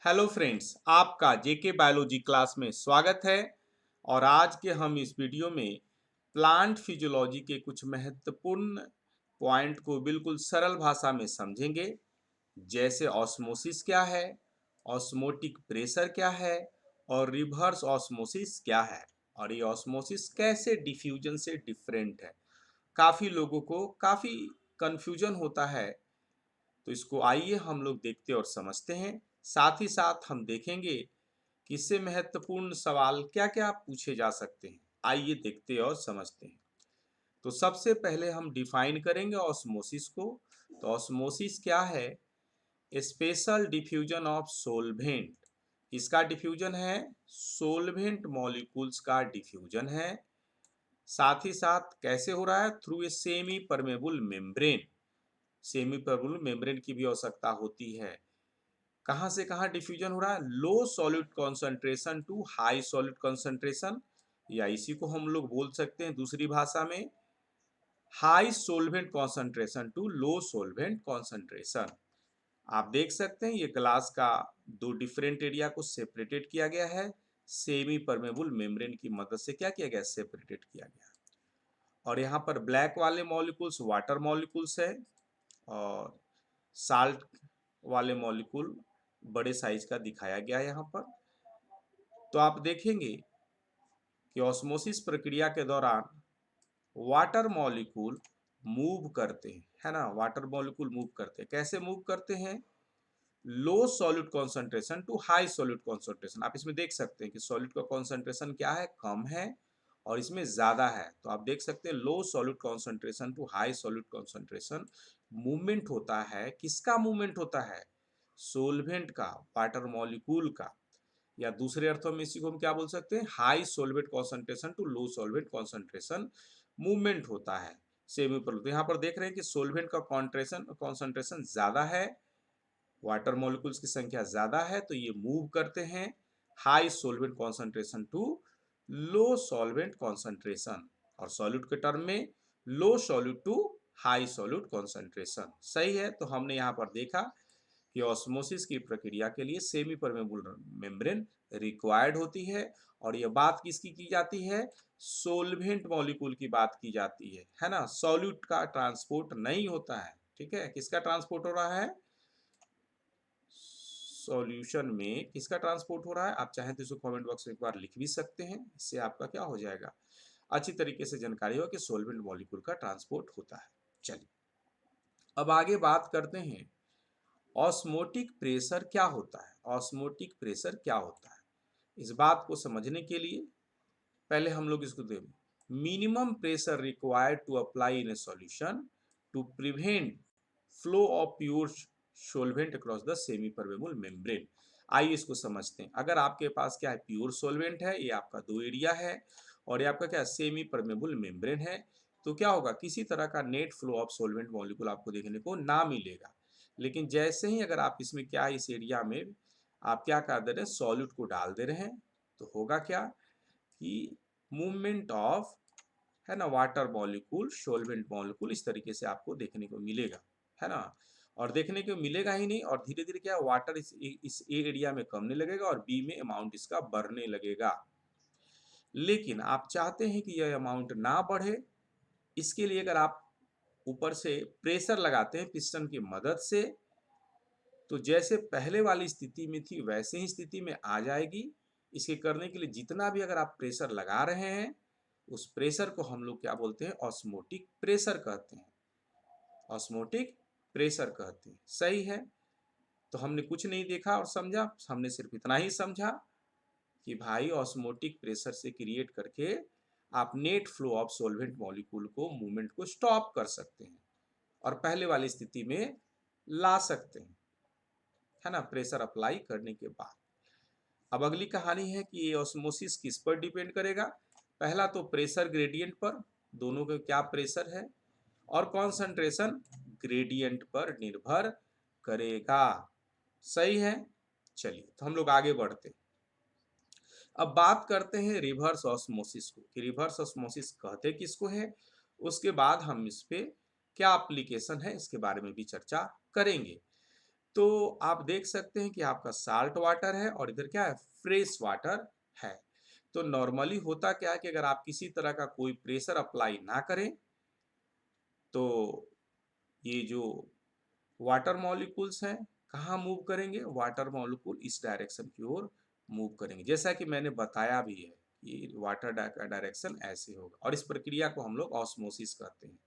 Hello friends, आपका जेके biology class में स्वागत है। और आज के हम इस वीडियो में प्लांट फिजियोलॉजी के कुछ महत्वपूर्ण पॉइंट को बिल्कुल सरल भाषा में समझेंगे। जैसे ऑस्मोसिस क्या है, ऑस्मोटिक प्रेशर क्या है और रिवर्स ऑस्मोसिस क्या है, और ये ऑस्मोसिस कैसे डिफ्यूजन से डिफरेंट है। काफ़ी लोगों को काफ़ी कन्फ्यूजन होता है, तो इसको आइए हम लोग देखते और समझते हैं। साथ ही साथ हम देखेंगे कि इससे महत्वपूर्ण सवाल क्या क्या पूछे जा सकते हैं। आइए देखते और समझते हैं। तो सबसे पहले हम डिफाइन करेंगे ऑस्मोसिस को। तो ऑस्मोसिस क्या है? Special diffusion of solvent. किसका डिफ्यूजन है? सोलवेंट मॉलिक्यूल्स का डिफ्यूजन है। साथ ही साथ कैसे हो रहा है? Through a semi permeable membrane. Semi permeable membrane की भी आवश्यकता होती है। कहाँ से कहाँ डिफ्यूजन हो रहा है? Low solid concentration to high solid concentration, या इसी को हम लोग बोल सकते हैं दूसरी भाषा में high solvent concentration to low solvent concentration. आप देख सकते हैं ये ग्लास का दो डिफरेंट एरिया को सेपरेटेड किया गया है। सेमी परमेबल मेम्ब्रेन की मदद से क्या किया गया? सेपरेटेड किया गया। और यहाँ पर ब्लैक वाले मॉलिक्यूल्स वाटर मॉलिक्यूल्स है, और साल्ट वाले मॉलिक्यूल बड़े साइज का दिखाया गया है यहाँ पर। तो आप देखेंगे कि ऑस्मोसिस प्रक्रिया के दौरान वाटर मॉलिक्यूल मूव करते हैं, है ना। वाटर मॉलिक्यूल मूव करते हैं। कैसे मूव करते हैं? Low solid concentration to high solid concentration. आप इसमें देख सकते हैं कि सॉलिड का कॉन्सेंट्रेशन क्या है? कम है, और इसमें ज्यादा है। तो आप देख सकते हैं low solid concentration to high solid concentration movement होता है। किसका मूवमेंट होता है? सोलवेंट का, वाटर मॉलिक्यूल का। या दूसरे अर्थों में इसी को हम क्या बोल सकते हैं? High solvent concentration to low solvent concentration movement होता है सेमी पर। तो यहाँ पर देख रहे हैं कि सोलवेंट का कॉन्सेंट्रेशन ज्यादा है, वाटर मॉलिक्यूल्स की संख्या ज्यादा है, तो ये मूव करते हैं high solvent concentration to low solvent concentration, और सॉल्यूट के टर्म में low solute to high solute concentration. सही है। तो हमने यहाँ पर देखा कि ऑस्मोसिस की प्रक्रिया के लिए सेमी परमेबल मेम्ब्रेन रिक्वायर्ड होती है। और यह बात किसकी की जाती है? सोलवेंट मॉलिक्यूल की बात की जाती है ना। सॉल्यूट का ट्रांसपोर्ट नहीं होता है। ठीक है, किसका ट्रांसपोर्ट हो रहा है? सॉल्यूशन में किसका ट्रांसपोर्ट हो रहा है? आप चाहें तो इसको कमेंट बॉक्स में एक बार लिख भी सकते हैं। इससे आपका क्या हो जाएगा? अच्छी तरीके से जानकारी हो कि सोलवेंट मॉलिक्यूल का ट्रांसपोर्ट होता है। चलिए अब आगे बात करते हैं ऑस्मोटिक प्रेशर क्या होता है। ऑस्मोटिक प्रेशर क्या होता है, इस बात को समझने के लिए पहले हम लोग इसको देखें। Minimum pressure required to apply in a solution to prevent flow of pure solvent across the semi permeable membrane. आइए इसको समझते हैं। अगर आपके पास क्या है? प्योर सोलवेंट है, ये आपका दो एरिया है, और ये आपका क्या है? सेमी परमेबल मेम्ब्रेन है। तो क्या होगा? किसी तरह का net flow of solvent molecule आपको देखने को ना मिलेगा। लेकिन जैसे ही अगर आप इसमें क्या है, इस एरिया में आप क्या कर दे रहे हैं? सॉल्यूट को डाल दे रहे हैं, तो होगा क्या कि मूवमेंट ऑफ, है ना, वाटर मॉलिक्यूल सोलवेंट मॉलिक्यूल इस तरीके से आपको देखने को मिलेगा, है ना। और देखने को मिलेगा ही नहीं, और धीरे धीरे क्या वाटर इस ए एरिया में कमने लगेगा और बी में अमाउंट इसका बढ़ने लगेगा। लेकिन आप चाहते हैं कि यह अमाउंट ना बढ़े, इसके लिए अगर आप ऊपर से प्रेशर लगाते हैं पिस्टन की मदद से, तो जैसे पहले वाली स्थिति में थी वैसे ही स्थिति में आ जाएगी। इसे करने के लिए जितना भी अगर आप प्रेशर लगा रहे हैं, उस प्रेशर को हम लोग क्या बोलते हैं? ऑस्मोटिक प्रेशर कहते हैं। ऑस्मोटिक प्रेशर कहते हैं। सही है। तो हमने कुछ नहीं देखा और समझा, हमने सिर्फ इतना ही समझा कि भाई ऑस्मोटिक प्रेशर से क्रिएट करके आप net flow of solvent molecule को, मूवमेंट को स्टॉप कर सकते हैं और पहले वाली स्थिति में ला सकते हैं, है ना, प्रेशर अप्लाई करने के बाद। अब अगली कहानी है कि ये ऑस्मोसिस किस पर डिपेंड करेगा। पहला तो प्रेशर ग्रेडियंट पर, दोनों का क्या प्रेशर है, और कॉन्सेंट्रेशन ग्रेडियंट पर निर्भर करेगा। सही है। चलिए तो हम लोग आगे बढ़ते हैं। अब बात करते हैं रिवर्स ऑस्मोसिस को, कि रिवर्स ऑस्मोसिस कहते किसको है। उसके बाद हम इस पे क्या एप्लीकेशन है इसके बारे में भी चर्चा करेंगे। तो आप देख सकते हैं कि आपका साल्ट वाटर है और इधर क्या है, फ्रेश वाटर है। तो नॉर्मली होता क्या है कि अगर आप किसी तरह का कोई प्रेशर अप्लाई ना करें तो ये जो वाटर मॉलिक्यूल्स हैं कहाँ मूव करेंगे, वाटर मॉलिक्यूल इस डायरेक्शन की ओर मूव करेंगे। जैसा कि मैंने बताया भी है कि वाटर का डायरेक्शन ऐसे होगा और इस प्रक्रिया को हम लोग ऑस्मोसिस कहते हैं।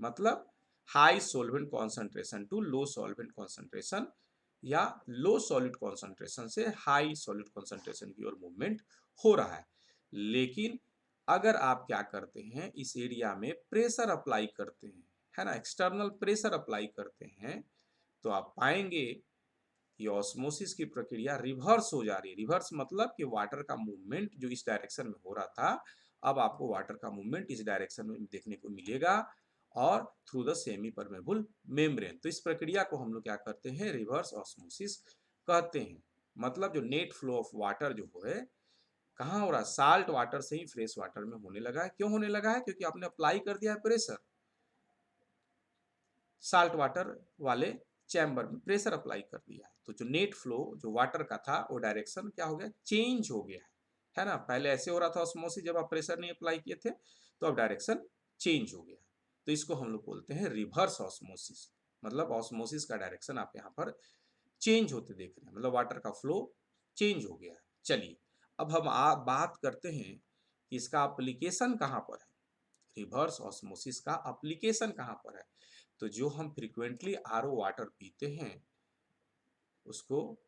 मतलब high solvent concentration to low solvent concentration या लो सॉलिड कॉन्सेंट्रेशन से हाई सॉलिड कॉन्सेंट्रेशन की ओर मूवमेंट हो रहा है। लेकिन अगर आप क्या करते हैं, इस एरिया में प्रेशर अप्लाई करते हैं, है ना, एक्सटर्नल प्रेशर अप्लाई करते हैं, तो आप पाएंगे कि ऑस्मोसिस की प्रक्रिया रिवर्स हो जा रही है। रिवर्स मतलब कि वाटर का मूवमेंट जो इस डायरेक्शन में हो रहा था, अब आपको वाटर का मूवमेंट इस डायरेक्शन में देखने को मिलेगा और through the semi permeable membrane. तो इस प्रक्रिया को हम लोग क्या करते हैं, रिवर्स ऑस्मोसिस कहते हैं। मतलब जो नेट फ्लो ऑफ वाटर जो है कहाँ हो रहा है, साल्ट वाटर से ही फ्रेश वाटर में होने लगा है। क्यों होने लगा है, क्योंकि आपने अप्लाई कर दिया है प्रेशर, साल्ट वाटर वाले चैम्बर में प्रेशर अप्लाई कर दिया है। तो जो नेट फ्लो जो वाटर का था वो डायरेक्शन क्या हो गया, चेंज हो गया है ना। पहले ऐसे हो रहा था ऑस्मोसिस जब आप प्रेशर नहीं अप्लाई किए थे, तो अब डायरेक्शन चेंज हो गया। तो इसको हम लोग बोलते हैं रिवर्स ऑस्मोसिस। मतलब ऑस्मोसिस का डायरेक्शन आप यहाँ पर चेंज होते देख रहे हैं, मतलब वाटर का फ्लो चेंज हो गया है। चलिए अब हम बात करते हैं कि इसका एप्लीकेशन कहाँ पर है, रिवर्स ऑस्मोसिस का एप्लीकेशन कहाँ पर है। तो जो हम फ्रिक्वेंटली आरओ वाटर पीते हैं उसको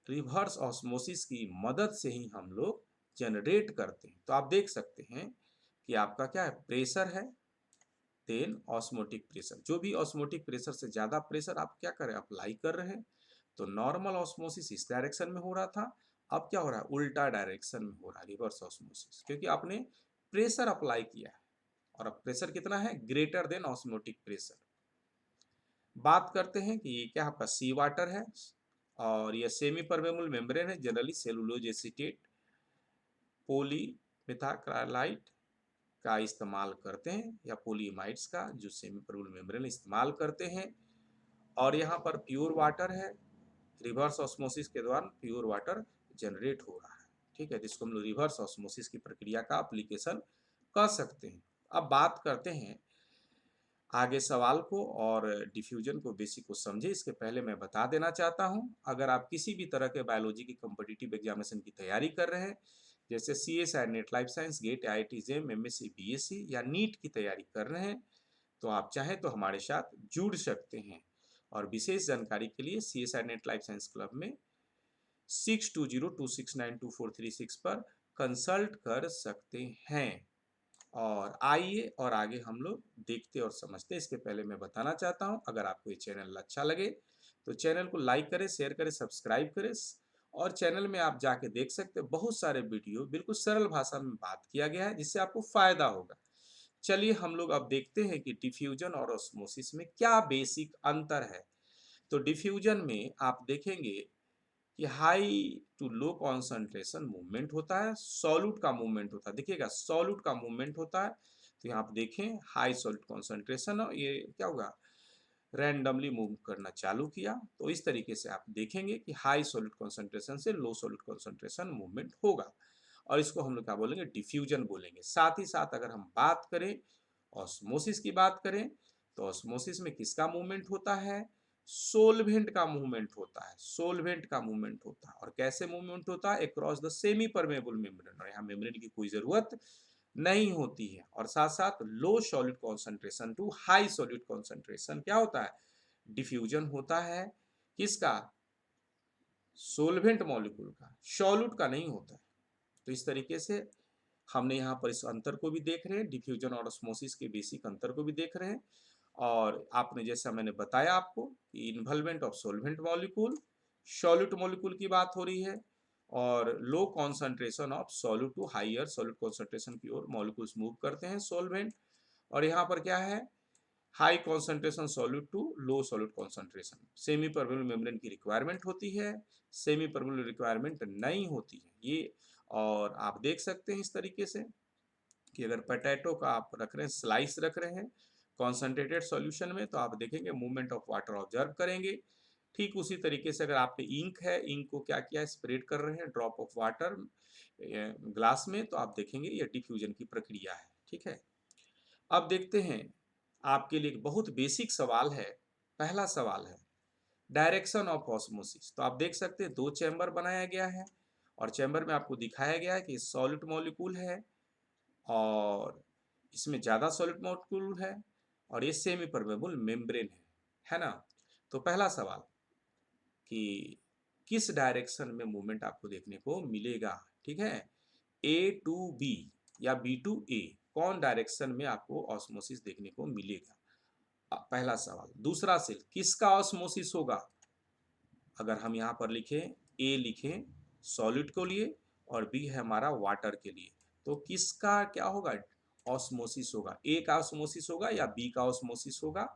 रिवर्स ऑस्मोसिस की मदद से ही हम लोग जनरेट करते हैं। तो आप देख सकते हैं कि आपका क्या है, प्रेशर है, देन ऑस्मोटिक प्रेशर। जो भी ऑस्मोटिक प्रेशर से ज़्यादा प्रेशर आप क्या करें, अप्लाई कर रहे हैं। तो नॉर्मल ऑस्मोसिस इस डायरेक्शन में हो रहा था, अब क्या हो रहा है, उल्टा डायरेक्शन में हो रहा है रिवर्स ऑस्मोसिस, क्योंकि आपने प्रेशर अप्लाई किया है और अब प्रेशर कितना है, ग्रेटर देन ऑस्मोटिक प्रेशर। बात करते हैं कि ये क्या आपका सी वाटर है और ये सेमी परमेबल मेम्ब्रेन है। जनरली सेलुलोज एसीटेट पॉलीमेथाक्राइलाइट का इस्तेमाल करते हैं या पॉलीमाइड्स का जो सेमी परमेबल मेम्ब्रेन इस्तेमाल करते हैं। और यहाँ पर प्योर वाटर है, रिवर्स ऑस्मोसिस के दौरान प्योर वाटर जनरेट हो रहा है। ठीक है, जिसको हम लोग रिवर्स ऑस्मोसिस की प्रक्रिया का एप्लीकेशन कर सकते हैं। अब बात करते हैं आगे सवाल को और डिफ्यूजन को बेसिक को समझे। इसके पहले मैं बता देना चाहता हूं, अगर आप किसी भी तरह के बायोलॉजी की कॉम्पिटिटिव एग्जामिनेशन की तैयारी कर रहे हैं, जैसे CSI NET life science, GATE, IIT JAM, MSc BSc या नीट की तैयारी कर रहे हैं, तो आप चाहें तो हमारे साथ जुड़ सकते हैं। और विशेष जानकारी के लिए CSI NET life science club में 6202692436 पर कंसल्ट कर सकते हैं। और आइए और आगे हम लोग देखते और समझते। इसके पहले मैं बताना चाहता हूं, अगर आपको ये चैनल अच्छा लगे तो चैनल को लाइक करें, शेयर करें, सब्सक्राइब करें। और चैनल में आप जाके देख सकते हैं बहुत सारे वीडियो बिल्कुल सरल भाषा में बात किया गया है जिससे आपको फायदा होगा। चलिए हम लोग अब देखते हैं कि डिफ्यूजन और ऑस्मोसिस में क्या बेसिक अंतर है। तो डिफ्यूजन में आप देखेंगे कि high to low concentration movement होता है, सॉल्यूट का मूवमेंट होता है। देखिएगा सॉल्यूट का मूवमेंट होता है, तो यहाँ आप देखें हाई सॉल्यूट कॉन्सेंट्रेशन और ये क्या होगा, रैंडमली मूव करना चालू किया। तो इस तरीके से आप देखेंगे कि हाई सॉल्यूट कॉन्सेंट्रेशन से लो सॉल्यूट कॉन्सेंट्रेशन मूवमेंट होगा और इसको हम लोग क्या बोलेंगे, डिफ्यूजन बोलेंगे। साथ ही साथ अगर हम बात करें ऑस्मोसिस की बात करें, तो ऑस्मोसिस में किसका मूवमेंट होता है, सोलवेंट का मूवमेंट होता है। सोलवेंट का मूवमेंट होता है और कैसे मूवमेंट होता है, across the semi permeable membrane, और यहाँ मेम्ब्रेन की कोई जरूरत नहीं होती है। और साथ साथ low solid concentration to high solid concentration क्या होता है, डिफ्यूजन होता है। किसका, सोलवेंट मॉलिक्यूल का, सॉल्यूट का नहीं होता है। तो इस तरीके से हमने यहाँ पर इस अंतर को भी देख रहे हैं, डिफ्यूजन और ऑस्मोसिस के बेसिक अंतर को भी देख रहे हैं। और आपने जैसा मैंने बताया आपको कि involvement of solvent molecule, solute molecule की बात हो रही है, और low concentration of solute to higher solute concentration की ओर मॉलिक्यूल्स मूव करते हैं सोलवेंट। और यहाँ पर क्या है, high concentration solute to low solute concentration. Semi permeable membrane की रिक्वायरमेंट होती है, सेमी परमेबल रिक्वायरमेंट नहीं होती है ये। और आप देख सकते हैं इस तरीके से कि अगर पोटैटो का आप रख रहे हैं, स्लाइस रख रहे हैं, कॉन्सेंट्रेटेड सॉल्यूशन में तो आप देखेंगे मूवमेंट ऑफ वाटर ऑब्जर्व करेंगे। ठीक उसी तरीके से अगर आप पे इंक है, इंक को क्या किया है, स्प्रेड कर रहे हैं ड्रॉप ऑफ वाटर ग्लास में, तो आप देखेंगे ये डिफ्यूजन की प्रक्रिया है। ठीक है, अब देखते हैं आपके लिए एक बहुत बेसिक सवाल है। पहला सवाल है डायरेक्शन ऑफ ऑस्मोसिस। तो आप देख सकते हैं दो चैम्बर बनाया गया है और चैम्बर में आपको दिखाया गया है कि सॉलिड मॉलिक्यूल है और इसमें ज़्यादा सॉलिड मॉलिक्यूल है और ये सेमी परमेबल मेम्ब्रेन है ना। तो पहला सवाल कि किस डायरेक्शन में मूवमेंट आपको देखने को मिलेगा। ठीक है, ए टू बी या बी टू ए, कौन डायरेक्शन में आपको ऑस्मोसिस देखने को मिलेगा, पहला सवाल। दूसरा से किसका ऑस्मोसिस होगा, अगर हम यहाँ पर लिखें ए लिखें सॉलिड को लिए और बी है हमारा वाटर के लिए, तो किसका क्या होगा ऑस्मोसिस होगा, ए का ऑस्मोसिस होगा या बी का ऑस्मोसिस होगा,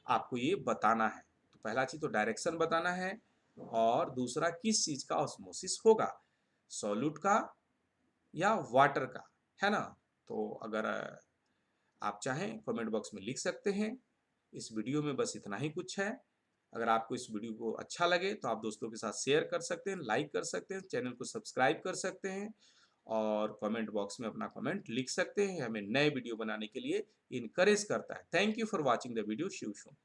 आपको ये बताना है। तो पहला चीज तो डायरेक्शन बताना है और दूसरा किस चीज का ऑस्मोसिस होगा, सॉल्यूट का या वाटर का, है ना। तो अगर आप चाहें कमेंट बॉक्स में लिख सकते हैं। इस वीडियो में बस इतना ही कुछ है। अगर आपको इस वीडियो को अच्छा लगे तो आप दोस्तों के साथ शेयर कर सकते हैं, लाइक कर सकते हैं, चैनल को सब्सक्राइब कर सकते हैं और कमेंट बॉक्स में अपना कमेंट लिख सकते हैं। हमें नए वीडियो बनाने के लिए इनकरेज करता है। Thank you for watching the video. शिव शू।